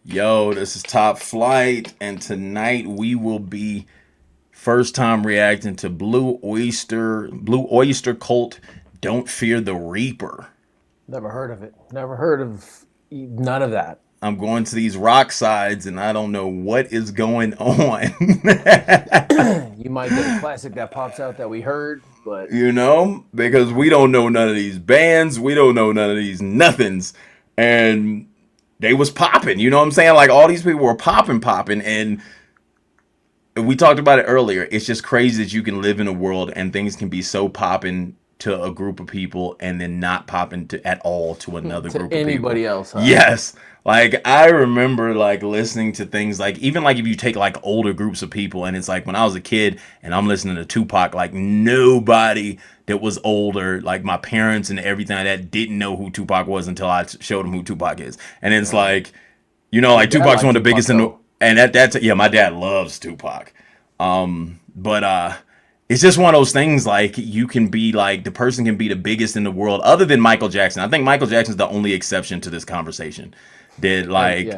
Yo, this is Top Flight, and tonight we will be first time reacting to Blue Oyster Cult. Don't fear the Reaper. Never heard of it. Never heard of none of that. I'm going to these rock sides, and I don't know what is going on. You might get a classic that pops out that we heard, but Because we don't know none of these bands, we don't know none of these nothings, and they was popping. You know what I'm saying? Like all these people were popping, and we talked about it earlier. It's just crazy that you can live in a world and things can be so popping to a group of people and then not popping to at all to another to group of people. anybody else. Huh? Yes. Like I remember like listening to things like even like if you take like older groups of people and it's like when I was a kid and I'm listening to Tupac, like nobody that was older, like my parents and everything like that didn't know who Tupac was until I showed them who Tupac is. And it's like, like Tupac's one of the biggest in the, and that's my dad loves Tupac. But it's just one of those things like you can be like the person can be the biggest in the world other than Michael Jackson. I think Michael Jackson's the only exception to this conversation. That like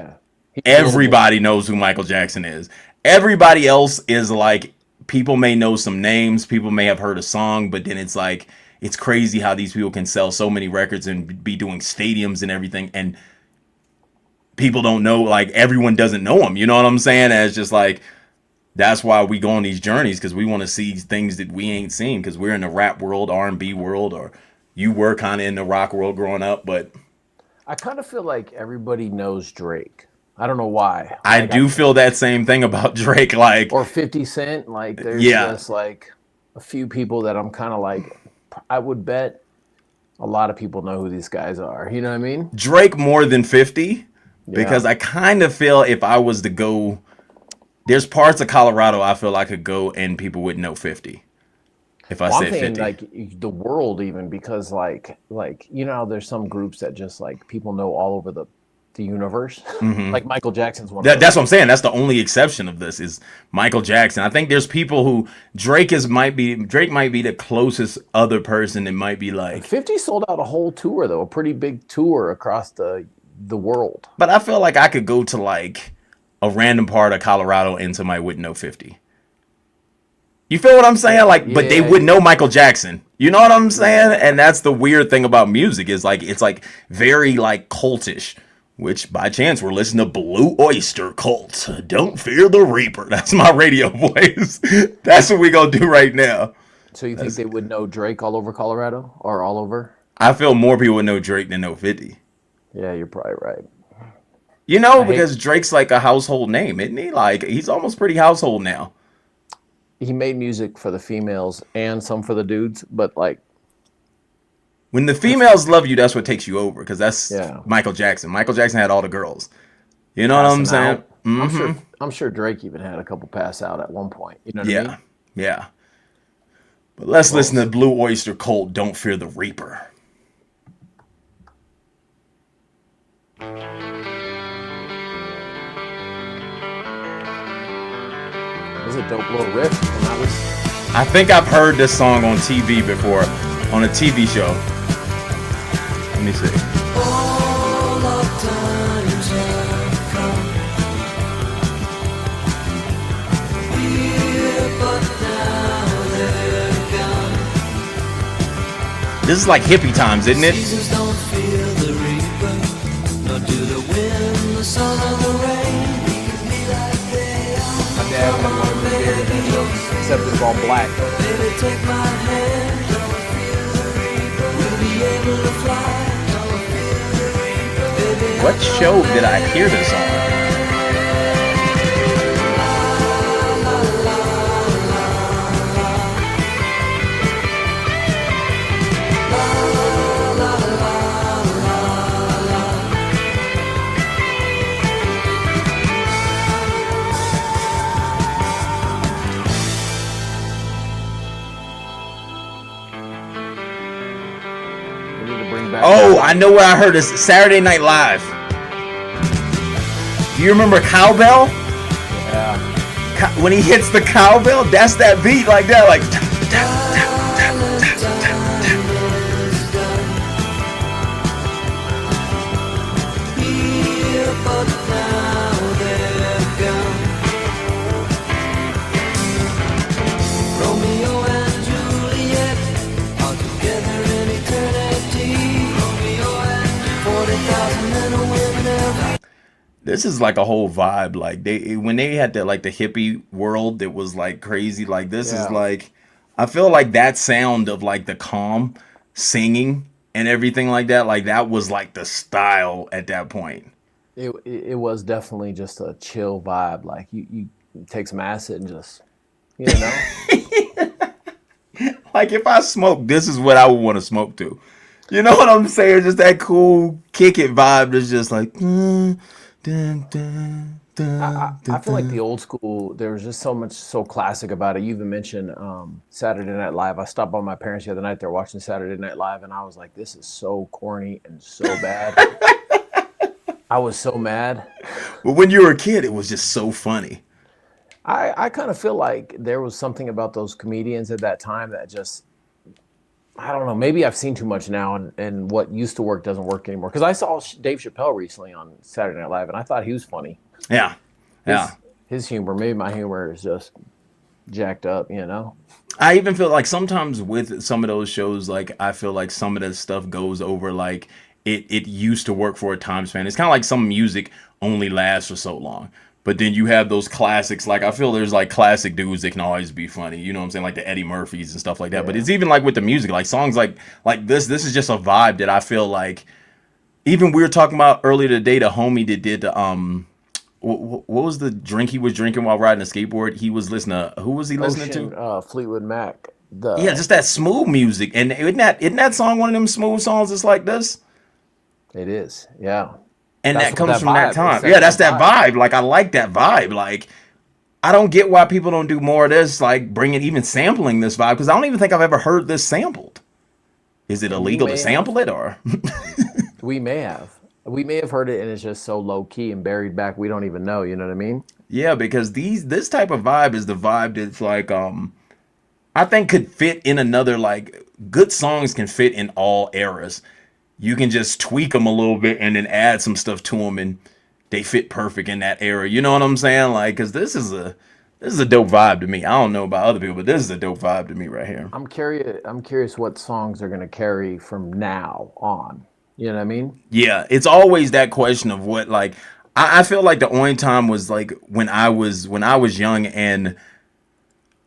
everybody knows who Michael Jackson is. Everybody else is like people may know some names, people may have heard a song, but then it's like it's crazy how these people can sell so many records and be doing stadiums and everything and people don't know, like everyone doesn't know them. You know what I'm saying? And it's just like that's why we go on these journeys because we want to see things that we ain't seen because we're in the rap world, R&B world, or you were kind of in the rock world growing up, but I kind of feel like everybody knows Drake. I don't know why. I do feel that same thing about Drake, like or 50 Cent. Like there's just like a few people that I'm kind of like. I would bet a lot of people know who these guys are. You know what I mean? Drake more than 50, because I kind of feel if I was to go, there's parts of Colorado I feel I could go and people wouldn't know 50. If I said 50, like the world, even because like there's some groups that just like people know all over the universe. Mm-hmm. Like Michael Jackson's one. That's what I'm saying. That's the only exception of this is Michael Jackson. I think there's people who Drake might be the closest other person that might be like 50 sold out a whole tour though, a pretty big tour across the world. But I feel like I could go to like a random part of Colorado and somebody wouldn't know 50. You feel what I'm saying? Like, but they would know Michael Jackson. You know what I'm saying? And that's the weird thing about music is like it's like very like cultish. Which by chance we're listening to Blue Oyster Cult. Don't fear the Reaper. That's my radio voice. That's what we gonna do right now. So you think they would know Drake all over Colorado or all over? I feel more people would know Drake than know 50. Yeah, you're probably right. Because Drake's like a household name, isn't he? Like he's almost pretty household now. He made music for the females and some for the dudes, but like when the females love you, that's what takes you over because that's Michael Jackson. Michael Jackson had all the girls. You know what I'm saying? Mm-hmm. I'm sure Drake even had a couple pass out at one point. You know what I mean? Yeah. But let's listen to Blue Oyster Cult. Don't fear the Reaper. This is a dope little riff. I think I've heard this song on TV before, on a TV show. Let me see. All of times have come. Here, but now they're gone. This is like hippie times, isn't it? Seasons don't fear the reaper, nor do the wind, the sun, or the rain. My dad had one of the favorite videos, except it's all black. Baby, take my hand, don't fear the reaper. We'll be able to fly, don't fear the reaper. Baby, what show did I hear this on? Oh, I know where I heard this. Saturday Night Live. Do you remember Cowbell? Yeah. When he hits the cowbell, that's that beat like that, like. This is like a whole vibe. Like when they had that like the hippie world that was like crazy. Like this is Yeah. like I feel like that sound of like the calm singing and everything like that. Like that was like the style at that point. It was definitely just a chill vibe. Like you take some acid and just, you know. Like if I smoke, this is what I would want to smoke to. You know what I'm saying? Just that cool kick it vibe that's just like dun, dun, dun, I dun, feel like the dun. old school, there was just so much so classic about it. You even mentioned Saturday Night Live. I stopped by my parents the other night. They're watching Saturday Night Live, and I was like, this is so corny and so bad. I was so mad. But when you were a kid, it was just so funny. I kind of feel like there was something about those comedians at that time that just, I don't know, maybe I've seen too much now, and what used to work doesn't work anymore. Because I saw Dave Chappelle recently on Saturday Night Live, and I thought he was funny. Yeah. Yeah. His humor, maybe my humor is just jacked up, you know? I even feel like sometimes with some of those shows, like I feel like some of that stuff goes over like it used to work for a time span. It's kind of like some music only lasts for so long. But then you have those classics. Like I feel there's like classic dudes that can always be funny. You know what I'm saying? Like the Eddie Murphys and stuff like that. But Yeah. it's even like with the music, like songs like this. This is just a vibe that I feel like. Even we were talking about earlier today. The homie that did the what was the drink he was drinking while riding a skateboard? He was listening to who was he listening Ocean, to? Fleetwood Mac. Yeah, just that smooth music. And isn't that song one of them smooth songs that's like this? It is, yeah. And That's that what comes that from that vibe. It time. sets Yeah, that's that that vibe. vibe. Like I like that vibe. Like I don't get why people don't do more of this, like bringing even sampling this vibe, because I don't even think I've ever heard this sampled. Is it We illegal to may have. sample it or? We may have. We may have heard it, and it's just so low key and buried back. We don't even know. You know what I mean? Yeah, because this type of vibe is the vibe that's like I think could fit in another like good songs can fit in all eras. You can just tweak them a little bit and then add some stuff to them and they fit perfect in that era. You know what I'm saying? Like, cause this is a dope vibe to me. I don't know about other people, but this is a dope vibe to me right here. I'm curious. I'm curious what songs are going to carry from now on. You know what I mean? Yeah, it's always that question of what like I feel like the only time was like when I was young and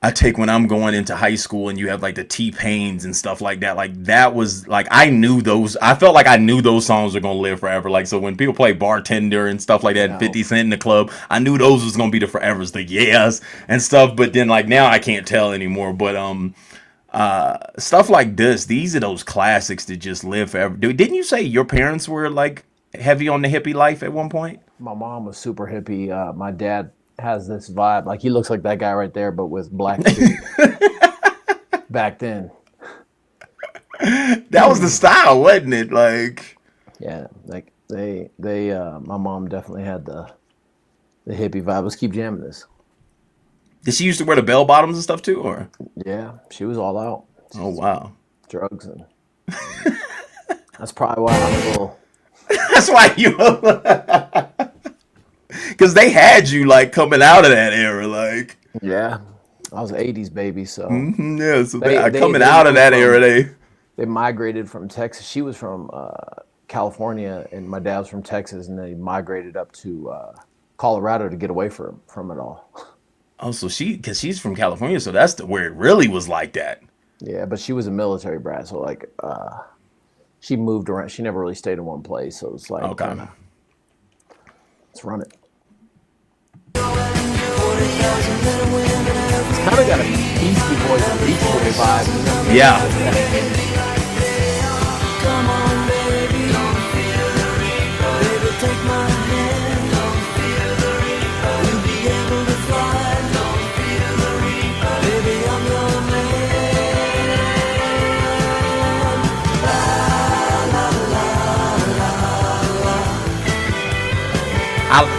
I take when I'm going into high school and you have like the T-Pains and stuff like that. Like that was like I knew those. I felt like I knew those songs were gonna live forever. Like so when people play Bartender and stuff like that, and No. 50 Cent in the club, I knew those was gonna be the forevers, the yes and stuff. But then like now I can't tell anymore. But stuff like this, these are those classics that just live forever. Didn't you say your parents were like heavy on the hippie life at one point? My mom was super hippie. My dad has this vibe. Like he looks like that guy right there, but with black suit. Back then, That was the style, wasn't it? Like. yeah. Like my mom definitely had the hippie vibe. Let's keep jamming this. Did she used to wear the bell bottoms and stuff too, or? Yeah, she was all out. Oh wow. Drugs and that's probably why I'm a little. That's why you, because they had you like coming out of that era, like Yeah, I was an '80s baby, so yeah. So they they are they coming they out of moved that era. from They they migrated from Texas. She was from California, and my dad was from Texas, and they migrated up to Colorado to get away from it all. oh, so because she's from California, so that's where it really was like that. Yeah, but she was a military brat, so like she moved around. She never really stayed in one place, so it's like Okay. kind of let's run it. It's kind of got a Beastie Boys and Beach Boy vibe. You know what I mean? Yeah. Like that.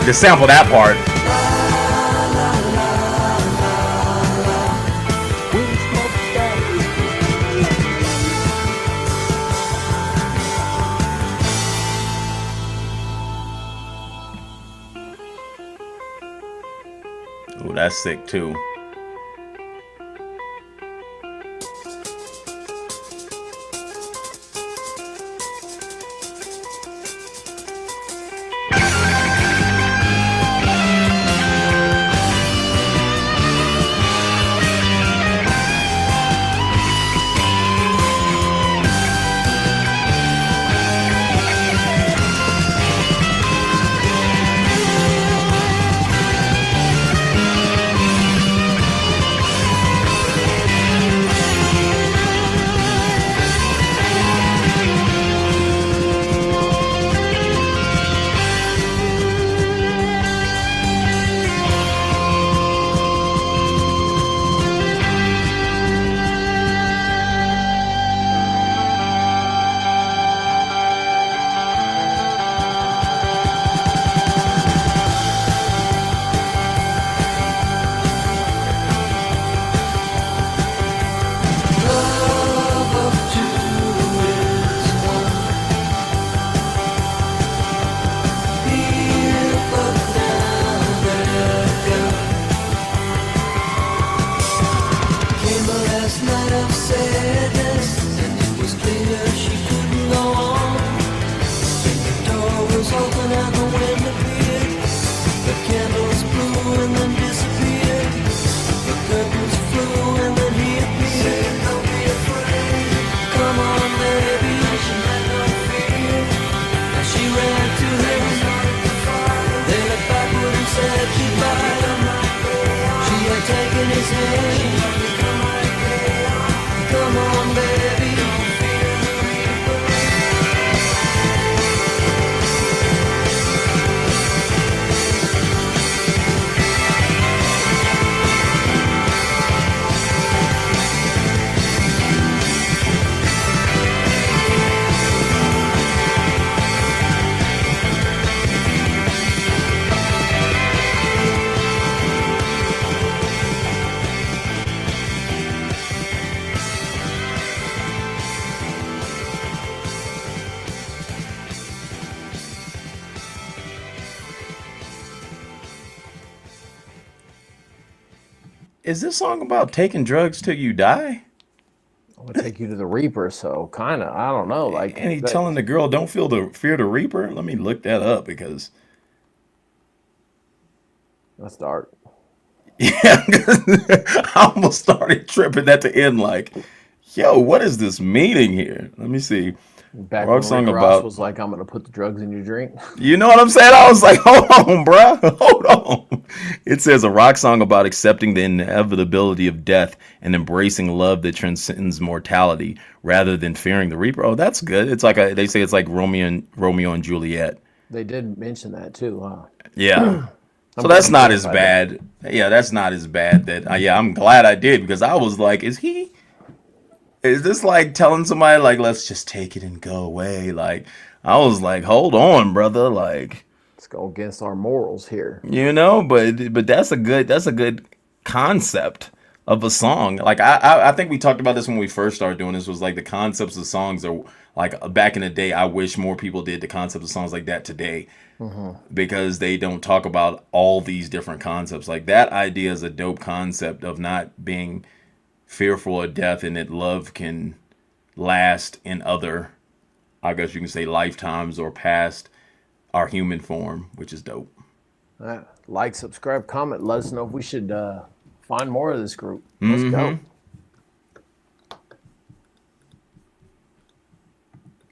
To sample that part. We smoke that. Oh, that's sick too. is this song about taking drugs till you die? I'm gonna take you to the Reaper. So kind of, I don't know, like And he that. telling the girl, "Don't fear the Reaper." Let me look that up because That's dark. yeah, I almost started tripping at the end. Like, yo, what is this meaning here? Let me see. Back Rock when song Rick Ross about. was like, "I'm gonna put the drugs in your drink." You know what I'm saying? I was like, hold on, bruh. Hold on. It says a rock song about accepting the inevitability of death and embracing love that transcends mortality rather than fearing the reaper. Oh, that's good. It's like they say it's like Romeo and Juliet. They did mention that too. Yeah. So I'm that's not as glad that. bad. Yeah, that's not as bad that yeah, I'm glad I did because I was like, is this like telling somebody like let's just take it and go away? Like I was like, hold on, brother, like Let's go against our morals here. but that's a good concept of a song. Like I think we talked about this when we first started doing this was like the concepts of songs are like back in the day. I wish more people did the concept of songs like that today Hmm. because they don't talk about all these different concepts. Like that idea is a dope concept of not being fearful of death and that love can last in other, I guess you can say, lifetimes or past our human form, which is dope. Like, subscribe, comment. Let us know if we should find more of this group. Let's go.